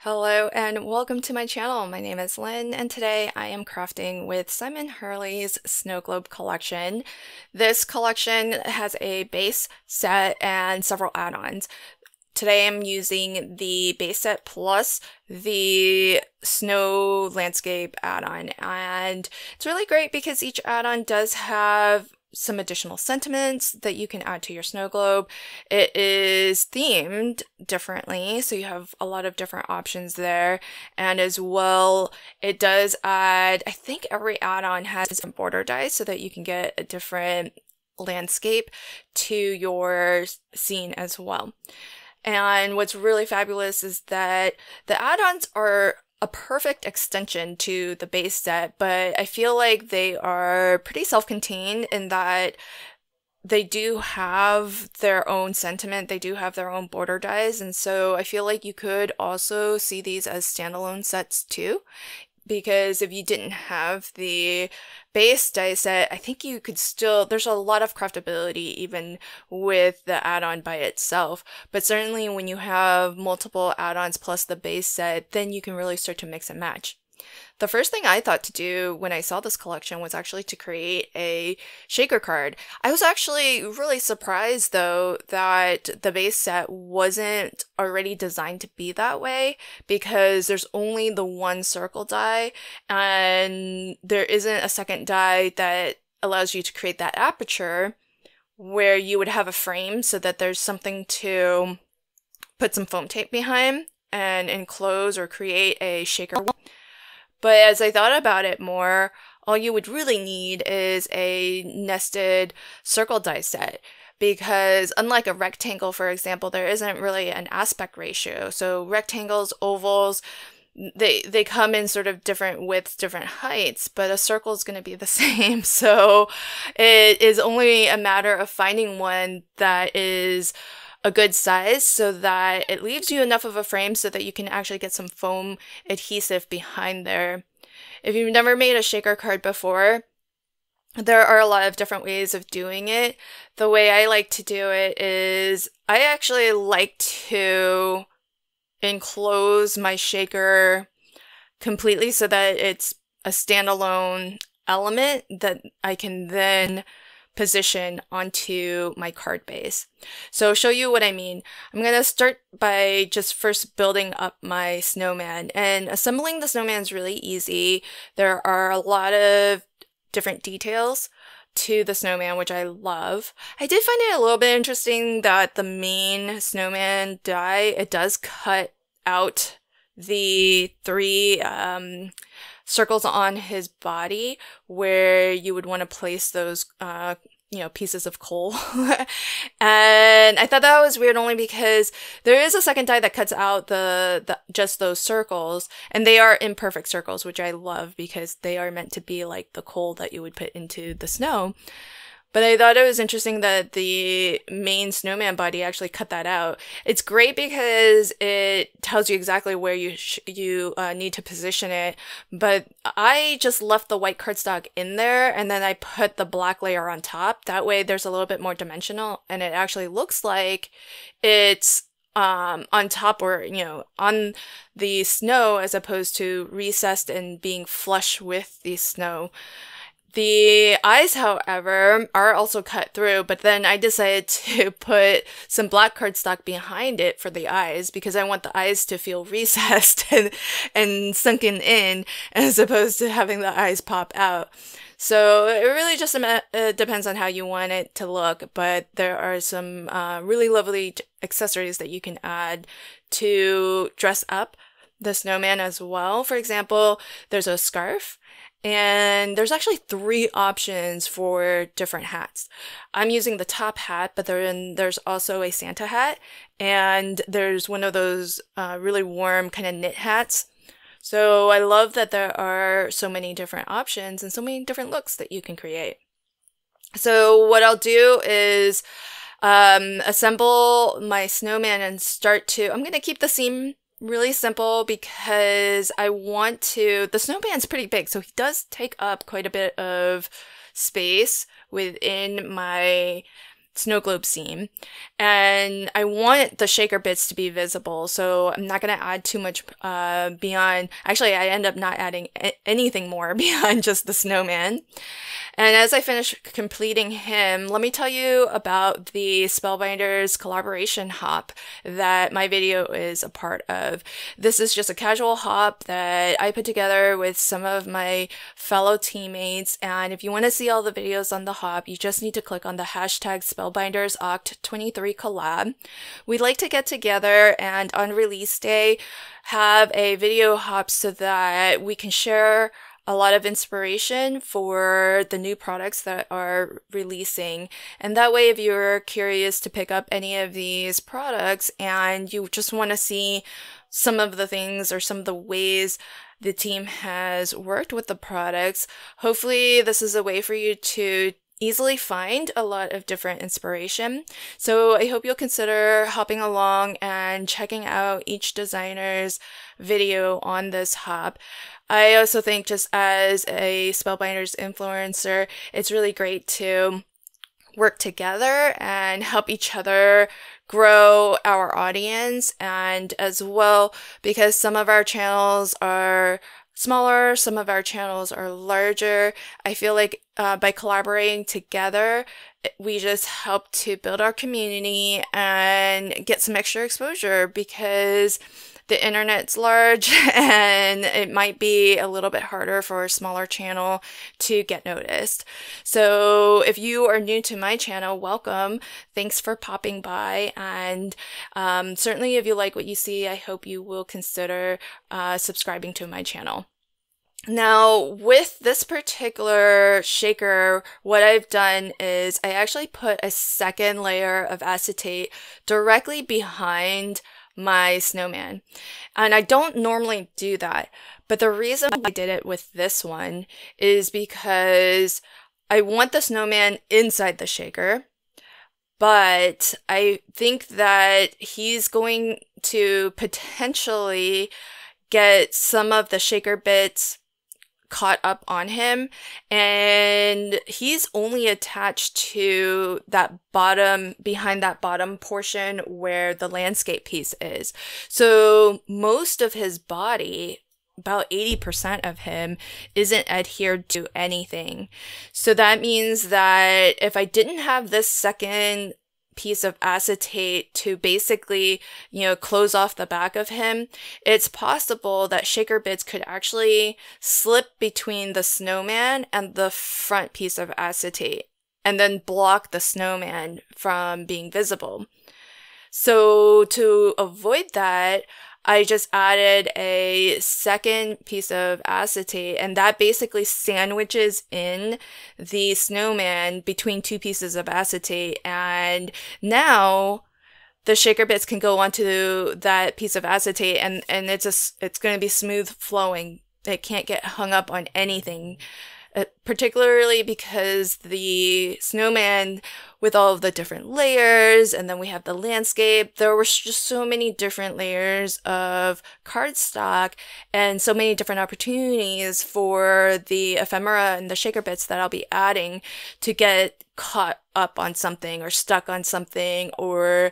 Hello and welcome to my channel. My name is Lynn and today I am crafting with Simon Hurley's Snow Globe collection. This collection has a base set and several add-ons. Today I'm using the base set plus the snow landscape add-on, and it's really great because each add-on does have some additional sentiments that you can add to your snow globe. It is themed differently, so you have a lot of different options there. And as well, it does add, I think every add-on has some border dies so that you can get a different landscape to your scene as well. And what's really fabulous is that the add-ons are a perfect extension to the base set, but I feel like they are pretty self-contained in that they do have their own sentiment, they do have their own border dies, and so I feel like you could also see these as standalone sets too. Because if you didn't have the base die set, I think you could still, there's a lot of craftability even with the add-on by itself. But certainly when you have multiple add-ons plus the base set, then you can really start to mix and match. The first thing I thought to do when I saw this collection was actually to create a shaker card. I was actually really surprised though that the base set wasn't already designed to be that way, because there's only the one circle die and there isn't a second die that allows you to create that aperture where you would have a frame so that there's something to put some foam tape behind and enclose or create a shaker. But as I thought about it more, all you would really need is a nested circle die set, because unlike a rectangle, for example, there isn't really an aspect ratio. So rectangles, ovals, they come in sort of different widths, different heights, but a circle is going to be the same. So it is only a matter of finding one that is a good size so that it leaves you enough of a frame so that you can actually get some foam adhesive behind there. If you've never made a shaker card before, there are a lot of different ways of doing it. The way I like to do it is I actually like to enclose my shaker completely so that it's a standalone element that I can then position onto my card base. So I'll show you what I mean. I'm going to start by just first building up my snowman, and assembling the snowman is really easy. There are a lot of different details to the snowman, which I love. I did find it a little bit interesting that the main snowman die, it does cut out the three circles on his body where you would want to place those pieces of coal. And I thought that was weird only because there is a second die that cuts out the just those circles, and they are imperfect circles, which I love because they are meant to be like the coal that you would put into the snow. But I thought it was interesting that the main snowman body actually cut that out. It's great because it tells you exactly where you need to position it. But I just left the white cardstock in there, and then I put the black layer on top. That way there's a little bit more dimensional, and it actually looks like it's on top, or on the snow, as opposed to recessed and being flush with the snow. The eyes, however, are also cut through, but then I decided to put some black cardstock behind it for the eyes because I want the eyes to feel recessed and sunken in, as opposed to having the eyes pop out. So it really just depends on how you want it to look, but there are some really lovely accessories that you can add to dress up the snowman as well. For example, there's a scarf. And there's actually 3 options for different hats. I'm using the top hat, but there's also a Santa hat, and there's one of those really warm kind of knit hats. So I love that there are so many different options and so many different looks that you can create. So what I'll do is assemble my snowman and I'm going to keep the seam really simple because the snowman's pretty big, so he does take up quite a bit of space within my snow globe seam, and I want the shaker bits to be visible, so I'm not going to add too much beyond. Actually, I end up not adding anything more beyond just the snowman. And as I finish completing him, let me tell you about the Spellbinders collaboration hop that my video is a part of. This is just a casual hop that I put together with some of my fellow teammates, and if you want to see all the videos on the hop, you just need to click on the hashtag SpellbindersOct23 collab. We'd like to get together and on release day have a video hop so that we can share a lot of inspiration for the new products that are releasing. And that way, if you're curious to pick up any of these products and you just want to see some of the things or some of the ways the team has worked with the products, hopefully this is a way for you to easily find a lot of different inspiration. So I hope you'll consider hopping along and checking out each designer's video on this hop. I also think, just as a Spellbinders influencer, it's really great to work together and help each other grow our audience, and as well, because some of our channels are smaller, some of our channels are larger, I feel like by collaborating together, we just help to build our community and get some extra exposure, because the internet's large and it might be a little bit harder for a smaller channel to get noticed. So if you are new to my channel, welcome. Thanks for popping by, and certainly if you like what you see, I hope you will consider subscribing to my channel. Now, with this particular shaker, what I've done is I actually put a second layer of acetate directly behind my snowman. And I don't normally do that, but the reason I did it with this one is because I want the snowman inside the shaker, but I think that he's going to potentially get some of the shaker bits caught up on him, and he's only attached to that bottom, behind that bottom portion where the landscape piece is. So most of his body, about 80% of him, isn't adhered to anything. So that means that if I didn't have this second piece of acetate to basically, close off the back of him, it's possible that shaker bits could actually slip between the snowman and the front piece of acetate and then block the snowman from being visible. So to avoid that, I just added a second piece of acetate, and that basically sandwiches in the snowman between two pieces of acetate. And now the shaker bits can go onto that piece of acetate, and it's going to be smooth flowing. It can't get hung up on anything. Particularly because the snowman, with all of the different layers, and then we have the landscape, there were just so many different layers of cardstock and so many different opportunities for the ephemera and the shaker bits that I'll be adding to get caught up on something or stuck on something, or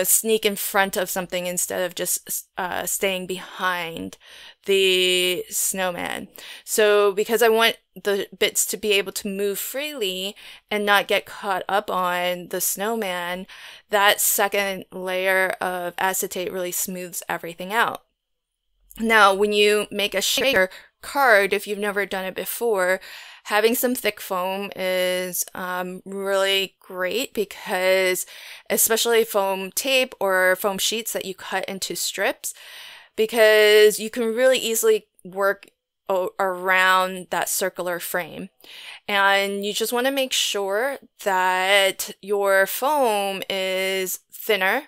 sneak in front of something instead of just staying behind the snowman. So because I want the bits to be able to move freely and not get caught up on the snowman, that second layer of acetate really smooths everything out. Now, when you make a shaker card, if you've never done it before, having some thick foam is really great, because especially foam tape or foam sheets that you cut into strips, because you can really easily work around that circular frame. And you just want to make sure that your foam is thinner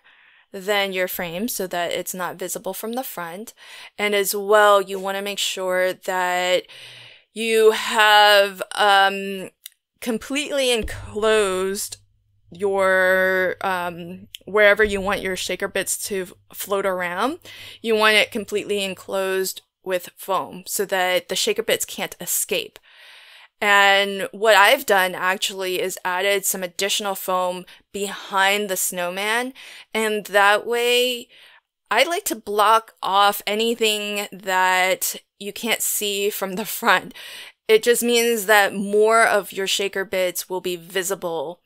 than your frame so that it's not visible from the front. And as well, you want to make sure that you have completely enclosed your wherever you want your shaker bits to float around. You want it completely enclosed with foam so that the shaker bits can't escape. And what I've done actually is added some additional foam behind the snowman, and that way I like to block off anything that you can't see from the front. It just means that more of your shaker bits will be visible.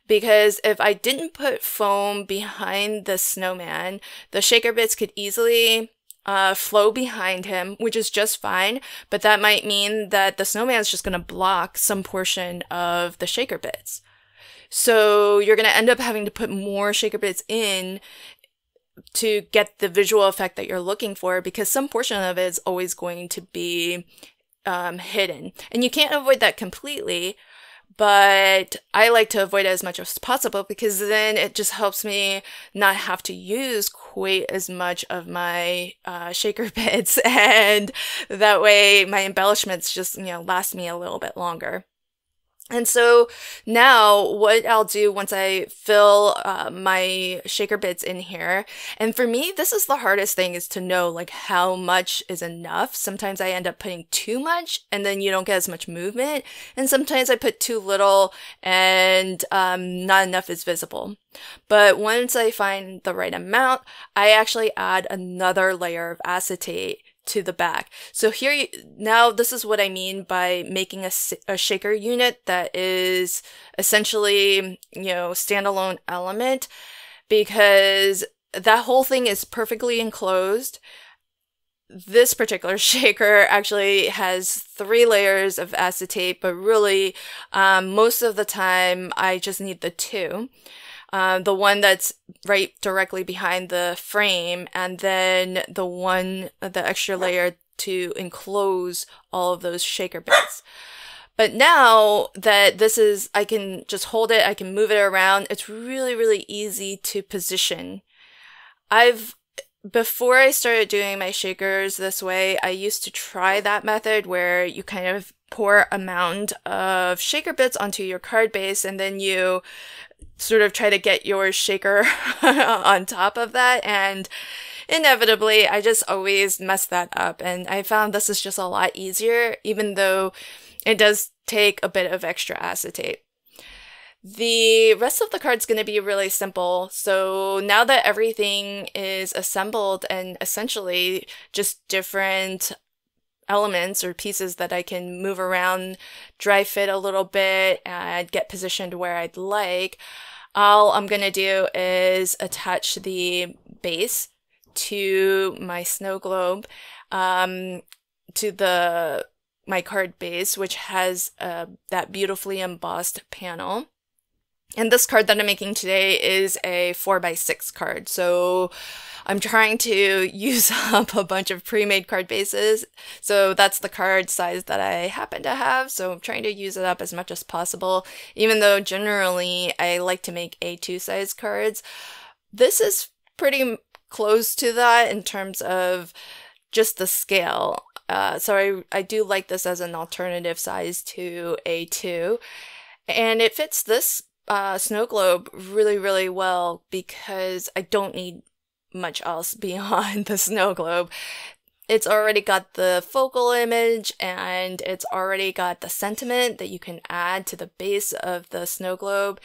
Because if I didn't put foam behind the snowman, the shaker bits could easily flow behind him, which is just fine, but that might mean that the snowman is just going to block some portion of the shaker bits. So you're going to end up having to put more shaker bits in to get the visual effect that you're looking for, because some portion of it is always going to be hidden. And you can't avoid that completely, but I like to avoid it as much as possible, because then it just helps me not have to use quite as much of my shaker bits, and that way my embellishments just, last me a little bit longer. And so now what I'll do once I fill my shaker bits in here, and for me, this is the hardest thing, is to know like how much is enough. Sometimes I end up putting too much and then you don't get as much movement. And sometimes I put too little and not enough is visible. But once I find the right amount, I actually add another layer of acetate to the back. So here, now this is what I mean by making a shaker unit that is essentially, standalone element, because that whole thing is perfectly enclosed. This particular shaker actually has 3 layers of acetate, but really, most of the time I just need the 2. The one that's right directly behind the frame, and then the extra layer to enclose all of those shaker bits. But now that I can just hold it, I can move it around, it's really, really easy to position. Before I started doing my shakers this way, I used to try that method where you kind of pour a mound of shaker bits onto your card base, and then you sort of try to get your shaker on top of that, and inevitably I just always mess that up, and I found this is just a lot easier, even though it does take a bit of extra acetate. The rest of the card's going to be really simple, so now that everything is assembled and essentially just different elements or pieces that I can move around, dry fit a little bit, and get positioned where I'd like, all I'm going to do is attach the base to my snow globe, to my card base, which has that beautifully embossed panel. And this card that I'm making today is a 4x6 card, so I'm trying to use up a bunch of pre-made card bases. So that's the card size that I happen to have, so I'm trying to use it up as much as possible, even though generally I like to make A2 size cards. This is pretty close to that in terms of just the scale. So I do like this as an alternative size to A2. And it fits this snow globe really, really well, because I don't need much else beyond the snow globe. It's already got the focal image, and it's already got the sentiment that you can add to the base of the snow globe.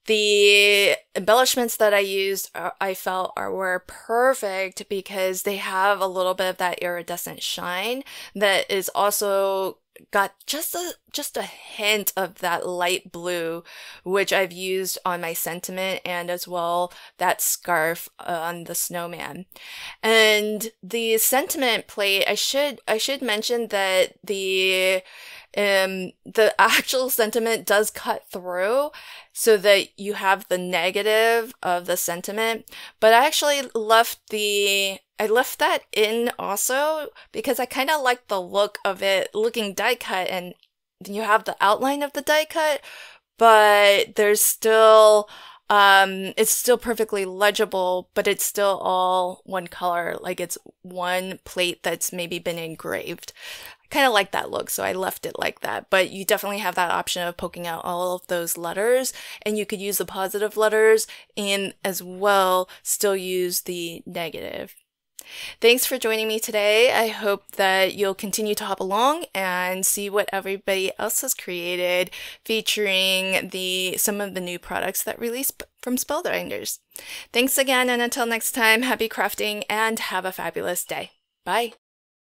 The embellishments that I used, I felt were perfect, because they have a little bit of that iridescent shine that is also got just a hint of that light blue, which I've used on my sentiment, and as well that scarf on the snowman. And the sentiment plate, I should mention that the actual sentiment does cut through, so that you have the negative of the sentiment, but I actually left that in also, because I kind of like the look of it looking die cut, and you have the outline of the die cut, but there's still, it's still perfectly legible, but it's still all one color, like it's one plate that's maybe been engraved. Kind of like that look, so I left it like that. But you definitely have that option of poking out all of those letters, and you could use the positive letters and as well still use the negative. Thanks for joining me today. I hope that you'll continue to hop along and see what everybody else has created featuring some of the new products that released from Spellbinders. Thanks again, and until next time, happy crafting and have a fabulous day. Bye.